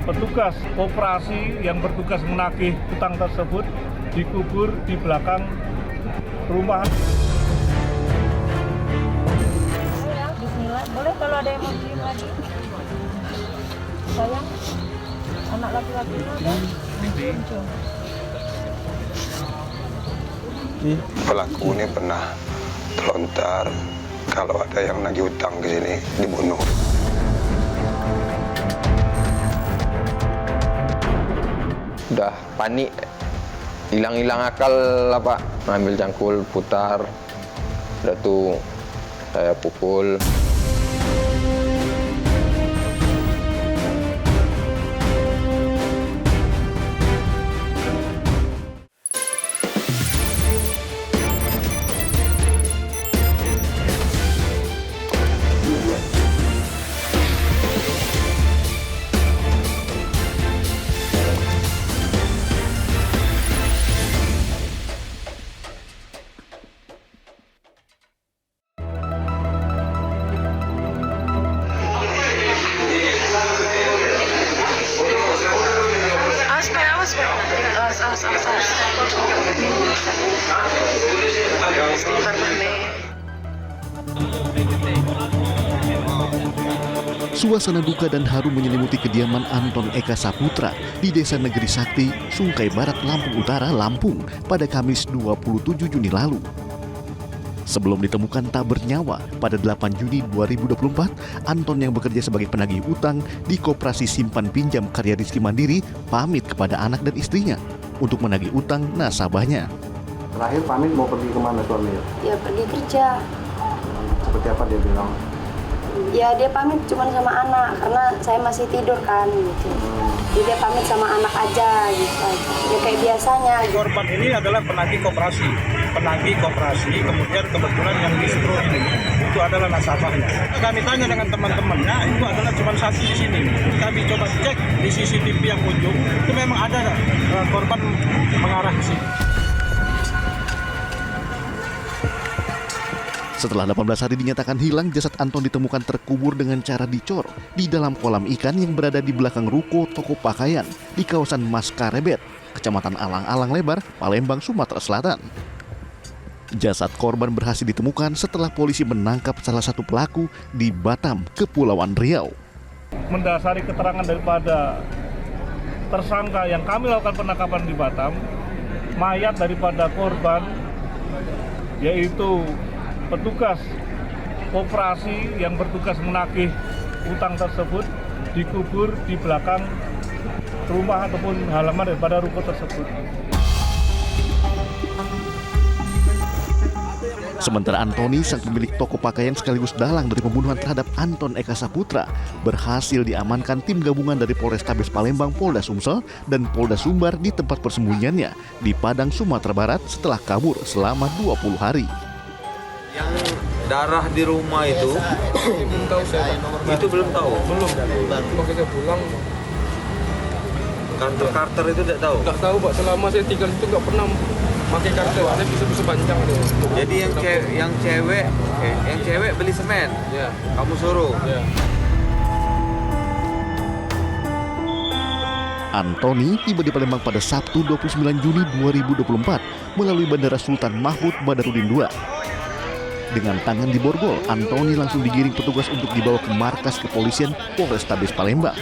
petugas koperasi yang bertugas menagih utang tersebut dikubur di belakang rumah. Bismillah, boleh kalau ada yang mau beli lagi. Sayang, anak laki-lakinya ada. Pelaku ini pernah terlontar kalau ada yang nagih utang ke sini dibunuh. Udah panik, hilang akal lah Pak, ambil cangkul putar, udah tuh saya pukul. Suasana duka dan haru menyelimuti kediaman Anton Eka Saputra di Desa Negeri Sakti, Sungkai Barat, Lampung Utara, Lampung pada Kamis 27 Juni lalu. Sebelum ditemukan tak bernyawa pada 8 Juni 2024, Anton yang bekerja sebagai penagih utang di Koperasi Simpan Pinjam Karya Rizky Mandiri pamit kepada anak dan istrinya untuk menagih utang nasabahnya. Terakhir pamit mau pergi kemana suaminya? Ya pergi kerja. Seperti apa dia bilang? Ya dia pamit cuma sama anak karena saya masih tidur kan gitu. Jadi dia pamit sama anak aja gitu aja. Ya kayak biasanya. Korban ini adalah penagih koperasi, kemudian kebetulan yang distro ini itu adalah nasabahnya. Kami tanya dengan teman-temannya, itu adalah cuma satu di sini. Kami coba cek di CCTV yang ujung, itu memang ada korban mengarah ke sini. Setelah 18 hari dinyatakan hilang, jasad Anton ditemukan terkubur dengan cara dicor di dalam kolam ikan yang berada di belakang ruko toko pakaian di kawasan Maskarebet, Kecamatan Alang-Alang Lebar, Palembang, Sumatera Selatan. Jasad korban berhasil ditemukan setelah polisi menangkap salah satu pelaku di Batam, Kepulauan Riau. Mendasari keterangan daripada tersangka yang kami lakukan penangkapan di Batam, mayat daripada korban yaitu petugas koperasi yang bertugas menagih utang tersebut dikubur di belakang rumah ataupun halaman daripada ruko tersebut. Sementara Antoni, sang pemilik toko pakaian sekaligus dalang dari pembunuhan terhadap Anton Eka Saputra, berhasil diamankan tim gabungan dari Polrestabes Palembang, Polda Sumsel, dan Polda Sumbar di tempat persembunyiannya di Padang, Sumatera Barat setelah kabur selama 20 hari. Yang darah di rumah itu belum tahu saya. Itu belum tahu. Belum. Waktu saya pulang karter itu tidak tahu. Tidak tahu Pak, selama saya tinggal itu nggak pernah pakai karter. Saya bisa panjang tuh. Jadi yang cewek beli semen. Ya. Kamu suruh. Ya. Antoni tiba di Palembang pada Sabtu 29 Juni 2024 melalui Bandara Sultan Mahmud Badarudin II. Dengan tangan di borgol, Antoni langsung digiring petugas untuk dibawa ke markas kepolisian Polrestabes Palembang.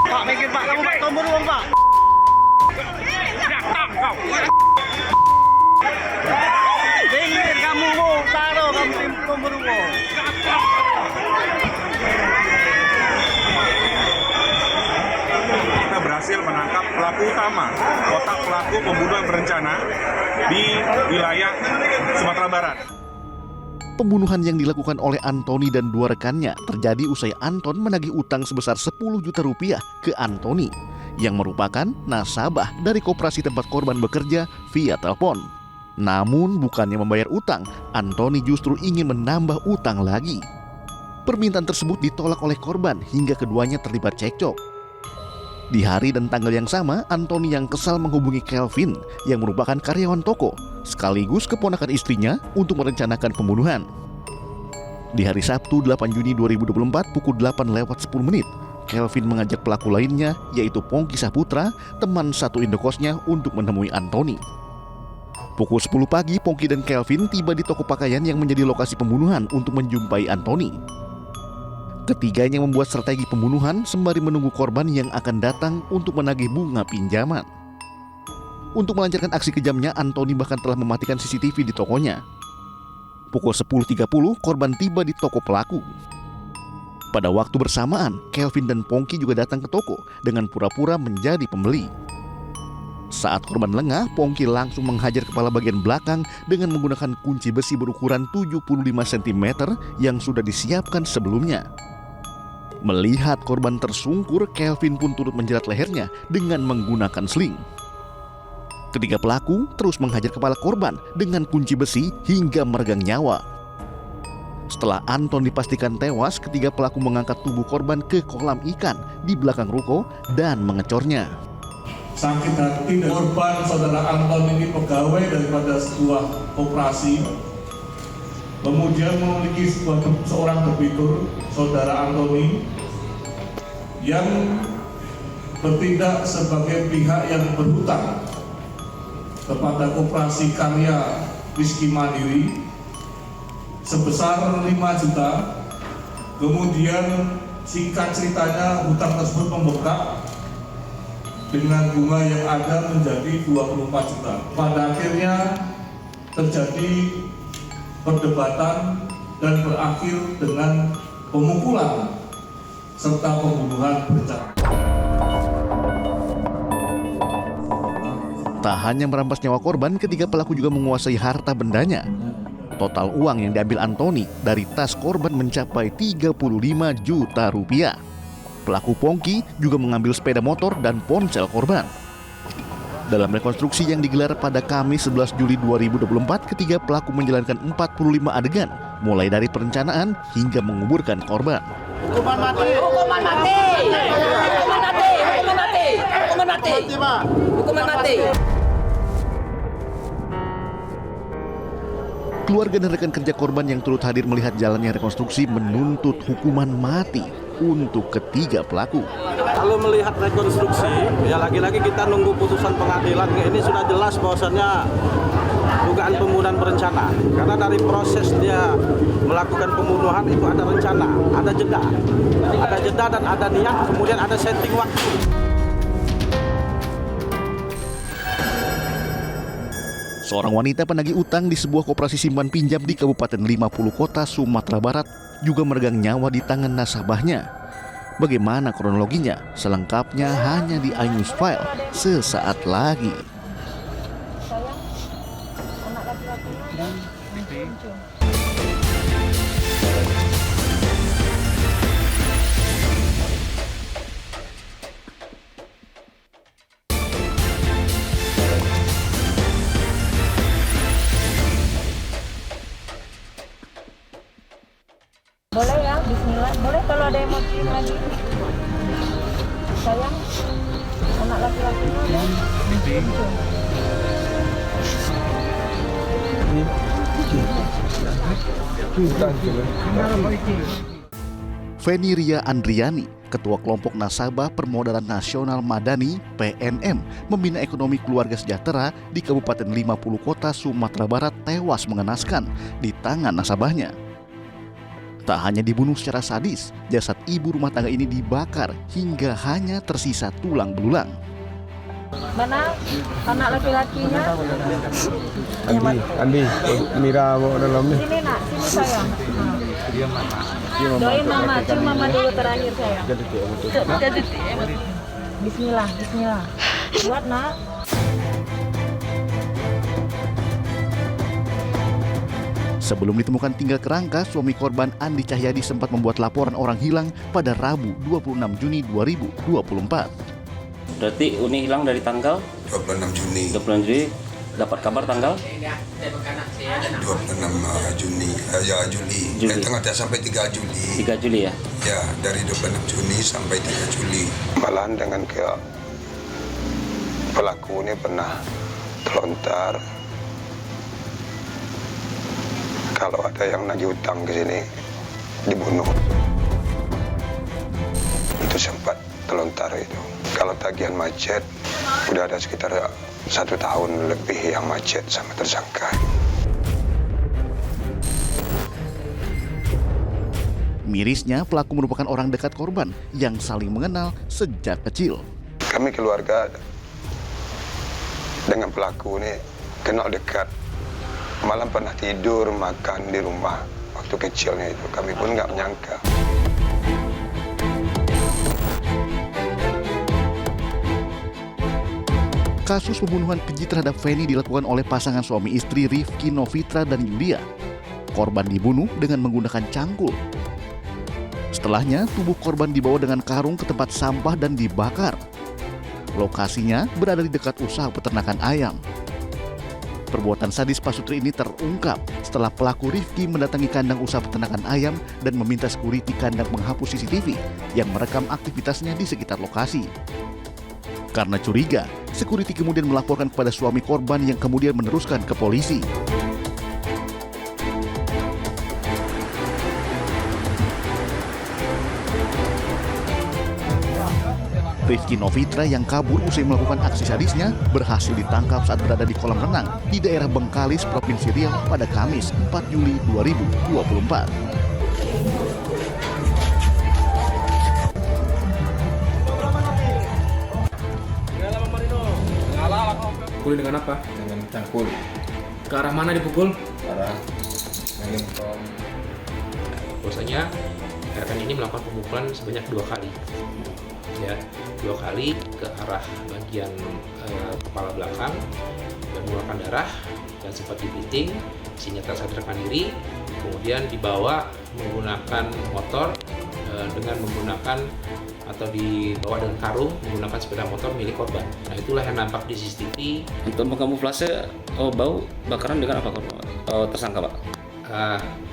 Pak, mikir Pak, kamu Pak, tombol uang Pak. Ingin kamu mau taruh kamu tombol uang. Kita berhasil menangkap pelaku utama, otak pelaku pembunuhan berencana di wilayah Sumatera Barat. Pembunuhan yang dilakukan oleh Antoni dan dua rekannya terjadi usai Anton menagih utang sebesar 10 juta rupiah ke Antoni, yang merupakan nasabah dari koperasi tempat korban bekerja via telepon. Namun bukannya membayar utang, Antoni justru ingin menambah utang lagi. Permintaan tersebut ditolak oleh korban hingga keduanya terlibat cekcok. Di hari dan tanggal yang sama, Antoni yang kesal menghubungi Kelvin yang merupakan karyawan toko, sekaligus keponakan istrinya untuk merencanakan pembunuhan. Di hari Sabtu 8 Juni 2024 pukul 8:10, Kelvin mengajak pelaku lainnya, yaitu Pongki Saputra, teman satu indokosnya, untuk menemui Antoni. Pukul 10 pagi, Pongki dan Kelvin tiba di toko pakaian yang menjadi lokasi pembunuhan untuk menjumpai Antoni. Ketiganya membuat strategi pembunuhan sembari menunggu korban yang akan datang untuk menagih bunga pinjaman. Untuk melancarkan aksi kejamnya, Antoni bahkan telah mematikan CCTV di tokonya. Pukul 10.30, korban tiba di toko pelaku. Pada waktu bersamaan, Kelvin dan Pongki juga datang ke toko dengan pura-pura menjadi pembeli. Saat korban lengah, Pongki langsung menghajar kepala bagian belakang dengan menggunakan kunci besi berukuran 75 cm yang sudah disiapkan sebelumnya. Melihat korban tersungkur, Kelvin pun turut menjerat lehernya dengan menggunakan sling. Ketiga pelaku terus menghajar kepala korban dengan kunci besi hingga meregang nyawa. Setelah Anton dipastikan tewas, ketiga pelaku mengangkat tubuh korban ke kolam ikan di belakang ruko dan mengecornya. Sakit hati dan korban saudara Anton ini pegawai daripada sebuah koperasi, kemudian memiliki seorang debitur, saudara Antoni, yang bertindak sebagai pihak yang berhutang kepada Koperasi Karya Rizky Mandiri sebesar 5 juta. Kemudian singkat ceritanya hutang tersebut membengkak dengan bunga yang ada menjadi 24 juta. Pada akhirnya terjadi perdebatan dan berakhir dengan pemukulan serta pembunuhan berencana. Tak hanya merampas nyawa korban, ketiga pelaku juga menguasai harta bendanya. Total uang yang diambil Antoni dari tas korban mencapai 35 juta rupiah. Pelaku Pongki juga mengambil sepeda motor dan ponsel korban. Dalam rekonstruksi yang digelar pada Kamis 11 Juli 2024, ketiga pelaku menjalankan 45 adegan, mulai dari perencanaan hingga menguburkan korban. Hukuman mati. Hukuman mati. Hukuman mati. Hukuman mati. Hukuman mati. Hukuman mati. Keluarga dan rekan kerja korban yang turut hadir melihat jalannya rekonstruksi menuntut hukuman mati untuk ketiga pelaku. Kalau melihat rekonstruksi, ya lagi-lagi kita nunggu putusan pengadilan. Ini sudah jelas bahwasannya dugaan pembunuhan berencana. Karena dari proses dia melakukan pembunuhan itu ada rencana, ada jeda. Ada jeda dan ada niat, kemudian ada setting waktu. Seorang wanita penagih utang di sebuah koperasi simpan pinjam di Kabupaten 50 Kota, Sumatera Barat juga meregang nyawa di tangan nasabahnya. Bagaimana kronologinya? Selengkapnya hanya di iNews File sesaat lagi. Boleh ya, bismillah. Boleh kalau ada yang mau kirim lagi. Sayang, anak laki-lakinya ya. Feni Ria Andriani, Ketua Kelompok Nasabah Permodalan Nasional Madani (PNM) membina ekonomi keluarga sejahtera di Kabupaten 50 Kota, Sumatera Barat, tewas mengenaskan di tangan nasabahnya. Tak hanya dibunuh secara sadis, jasad ibu rumah tangga ini dibakar hingga hanya tersisa tulang belulang. Mana anak laki-lakinya? Andi, Mira bawa dalam ni. Sini nak, sini sayang. Doain mama, cium mama dulu terakhir sayang. Bismillah, bismillah. Buat nak. Sebelum ditemukan tinggal kerangka, suami korban Andi Cahyadi sempat membuat laporan orang hilang pada Rabu 26 Juni 2024. Berarti Uni hilang dari tanggal 26 Juni. 26 Juni. Dapat kabar tanggal 26 Juni. Juli. Tengah sampai 3 Juli. 3 Juli ya. Ya, dari 26 Juni sampai 3 Juli. Malahan dengan pelaku ini pernah terlontar. Kalau ada yang nagih utang ke sini, dibunuh. Itu sempat bayar itu. Kalau tagihan macet, udah ada sekitar 1 tahun lebih yang macet sama tersangka. Mirisnya, pelaku merupakan orang dekat korban yang saling mengenal sejak kecil. Kami keluarga dengan pelaku ini kenal dekat. Malam pernah tidur, makan di rumah waktu kecilnya itu. Kami pun nggak menyangka. Kasus pembunuhan keji terhadap Feni dilakukan oleh pasangan suami istri Rifki Novitra dan Yulia. Korban dibunuh dengan menggunakan cangkul. Setelahnya, tubuh korban dibawa dengan karung ke tempat sampah dan dibakar. Lokasinya berada di dekat usaha peternakan ayam. Perbuatan sadis Pasutri ini terungkap setelah pelaku Rifki mendatangi kandang usaha peternakan ayam dan meminta security kandang menghapus CCTV yang merekam aktivitasnya di sekitar lokasi. Karena curiga, security kemudian melaporkan kepada suami korban yang kemudian meneruskan ke polisi. Rifki Novitra yang kabur usai melakukan aksi sadisnya berhasil ditangkap saat berada di kolam renang di daerah Bengkalis, Provinsi Riau pada Kamis 4 Juli 2024. Pukul dengan apa? Dengan cangkul. Ke arah mana dipukul? Ke arah melingkong. Bahwasanya rekan ini melakukan pemukulan sebanyak 2 kali. Ya, 2 kali ke arah bagian kepala belakang dan mengeluarkan darah dan sempat dibiting sehingga tak sadarkan diri, kemudian dibawa menggunakan motor dengan menggunakan atau dibawa dengan karung menggunakan sepeda motor milik korban. Nah, itulah yang nampak di CCTV. Untuk mengkamuflase bau bakaran dengan apa tersangka, Pak?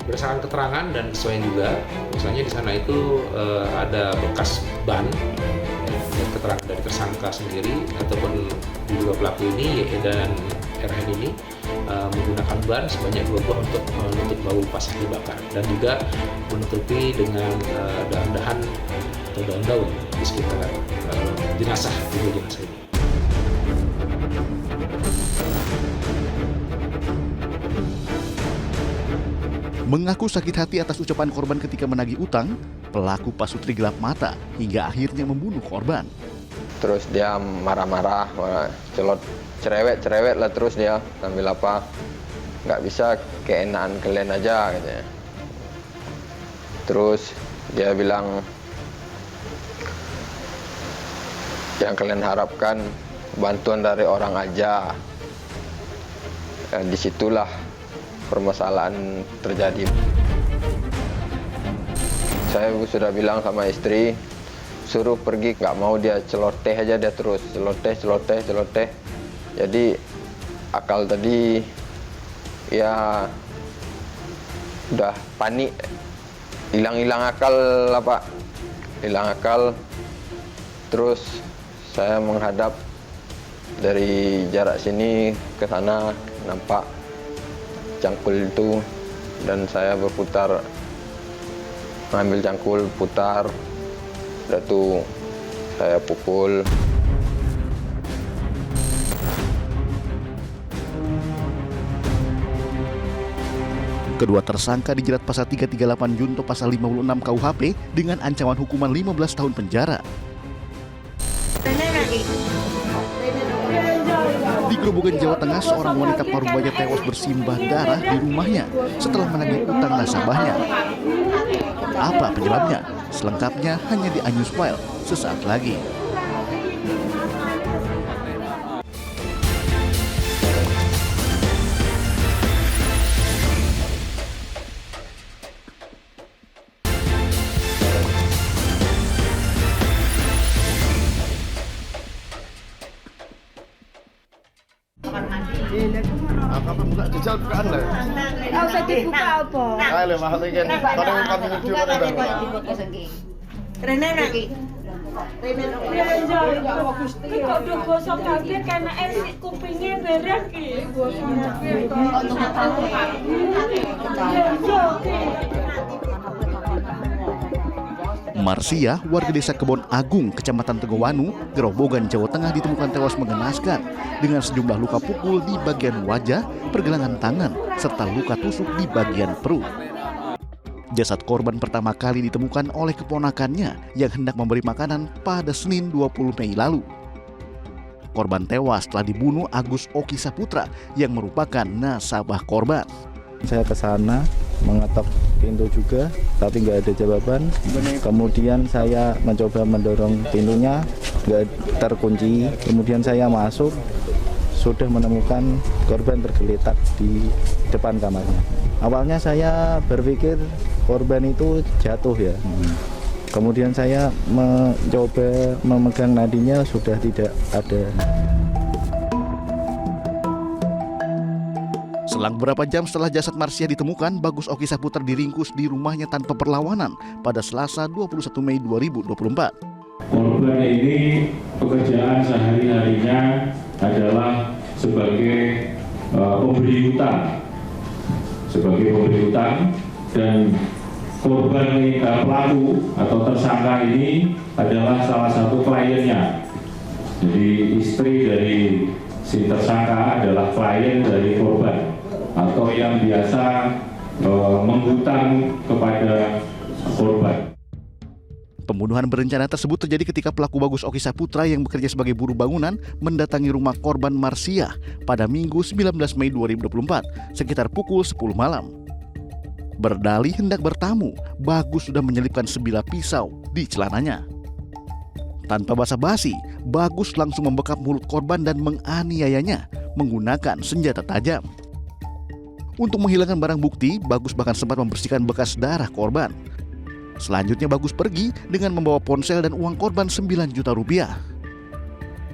Berdasarkan keterangan dan kesesuaian juga, misalnya di sana itu ada bekas ban, dan keterangan dari tersangka sendiri ataupun diduga pelaku ini dan RN ini menggunakan ban sebanyak 2 buah untuk menutup bau pasir dibakar dan juga menutupi dengan dahan-dahan atau daun-daun di sekitar jenazah ini. Mengaku sakit hati atas ucapan korban ketika menagih utang, pelaku Pasutri gelap mata hingga akhirnya membunuh korban. Terus dia marah-marah, cerewet lah terus dia sambil apa, nggak bisa keenaan kalian aja katanya. Terus dia bilang, yang kalian harapkan bantuan dari orang aja. Disitulah permasalahan terjadi. Saya sudah bilang sama istri, suruh pergi, nggak mau dia celoteh aja, dia terus celoteh. Jadi akal tadi ya udah panik, hilang akal lah Pak, hilang akal. Terus saya menghadap dari jarak sini ke sana, nampak cangkul itu dan saya berputar, mengambil cangkul, putar, udah tuh saya pukul. Kedua tersangka dijerat pasal 338 junto pasal 56 KUHP dengan ancaman hukuman 15 tahun penjara. Di Grobogan, Jawa Tengah, seorang wanita Parubaya tewas bersimbah darah di rumahnya setelah menagih utang nasabahnya. Apa penyebabnya? Selengkapnya hanya di iNews File sesaat lagi. Kapan buka jejal bukaan lah? Nggak usah dibuka apa? Ayo mahal ikan. Kadang kami video kan ada. Rene lagi. Kok udah gosok kabeh karena esik kupingnya merah ki. Gosok kabeh. Marsia, warga desa Kebon Agung, Kecamatan Tegowanu, Grobogan, Jawa Tengah ditemukan tewas mengenaskan dengan sejumlah luka pukul di bagian wajah, pergelangan tangan, serta luka tusuk di bagian perut. Jasad korban pertama kali ditemukan oleh keponakannya yang hendak memberi makanan pada Senin 20 Mei lalu. Korban tewas telah dibunuh Agus Oki Saputra yang merupakan nasabah korban. Saya ke sana mengetok pintu juga, tapi nggak ada jawaban. Kemudian saya mencoba mendorong pintunya, nggak terkunci. Kemudian saya masuk, sudah menemukan korban tergeletak di depan kamarnya. Awalnya saya berpikir korban itu jatuh ya. Kemudian saya mencoba memegang nadinya, sudah tidak ada. Selang beberapa jam setelah jasad Marsia ditemukan, Bagus Oki Saputra diringkus di rumahnya tanpa perlawanan pada Selasa 21 Mei 2024. Korban ini pekerjaan sehari-harinya adalah sebagai pemberi hutang. Dan korban ini, pelaku atau tersangka ini adalah salah satu kliennya. Jadi istri dari si tersangka adalah klien dari korban atau yang biasa menghutang kepada korban. Pembunuhan berencana tersebut terjadi ketika pelaku Bagus Oki Saputra yang bekerja sebagai buruh bangunan mendatangi rumah korban Marsia pada Minggu 19 Mei 2024 sekitar pukul 10 malam. Berdalih hendak bertamu, Bagus sudah menyelipkan sebilah pisau di celananya. Tanpa basa-basi, Bagus langsung membekap mulut korban dan menganiayanya menggunakan senjata tajam. Untuk menghilangkan barang bukti, Bagus bahkan sempat membersihkan bekas darah korban. Selanjutnya Bagus pergi dengan membawa ponsel dan uang korban 9 juta rupiah.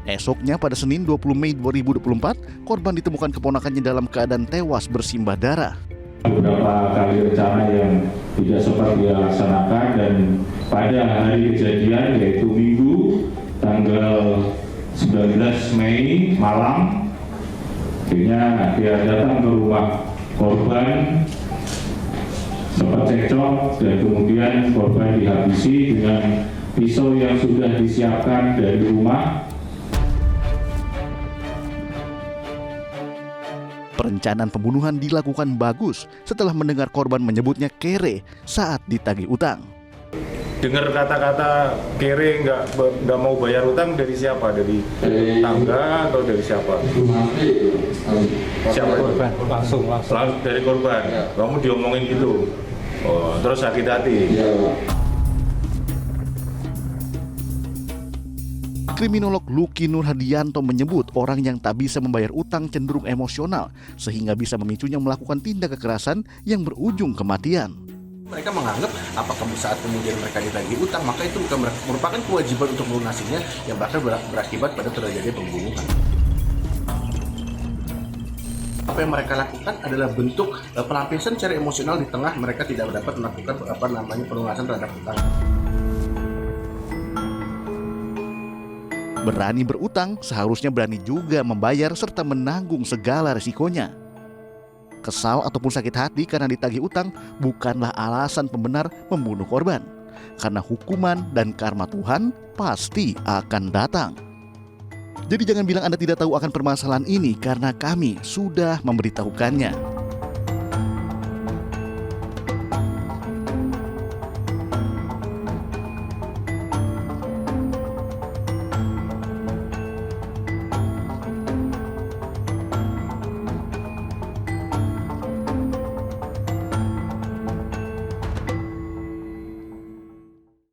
Esoknya pada Senin 20 Mei 2024, korban ditemukan keponakannya dalam keadaan tewas bersimbah darah. Beberapa kali rencana yang tidak sempat dilaksanakan dan pada hari kejadian yaitu Minggu tanggal 19 Mei malam akhirnya dia datang ke rumah korban, sempat cekcok dan kemudian korban dihabisi dengan pisau yang sudah disiapkan dari rumah. Perencanaan pembunuhan dilakukan Bagus setelah mendengar korban menyebutnya kere saat ditagih utang. Dengar kata-kata kere nggak mau bayar utang dari siapa? Dari tangga atau dari siapa? Siapa? Korban. Langsung dari korban. Kamu diomongin gitu. Oh, terus sakit hati. Kriminolog Luki Nurhadianto menyebut orang yang tak bisa membayar utang cenderung emosional sehingga bisa memicunya melakukan tindak kekerasan yang berujung kematian. Mereka menganggap apakah saat kemudian mereka ditagih utang maka itu bukan merupakan kewajiban untuk melunasinya yang bahkan berakibat pada terjadinya pembunuhan. Apa yang mereka lakukan adalah bentuk pelampiasan secara emosional di tengah mereka tidak dapat melakukan pelunasan terhadap utang. Berani berutang seharusnya berani juga membayar serta menanggung segala resikonya. Kesal ataupun sakit hati karena ditagih utang bukanlah alasan pembenar membunuh korban. Karena hukuman dan karma Tuhan pasti akan datang. Jadi jangan bilang Anda tidak tahu akan permasalahan ini karena kami sudah memberitahukannya.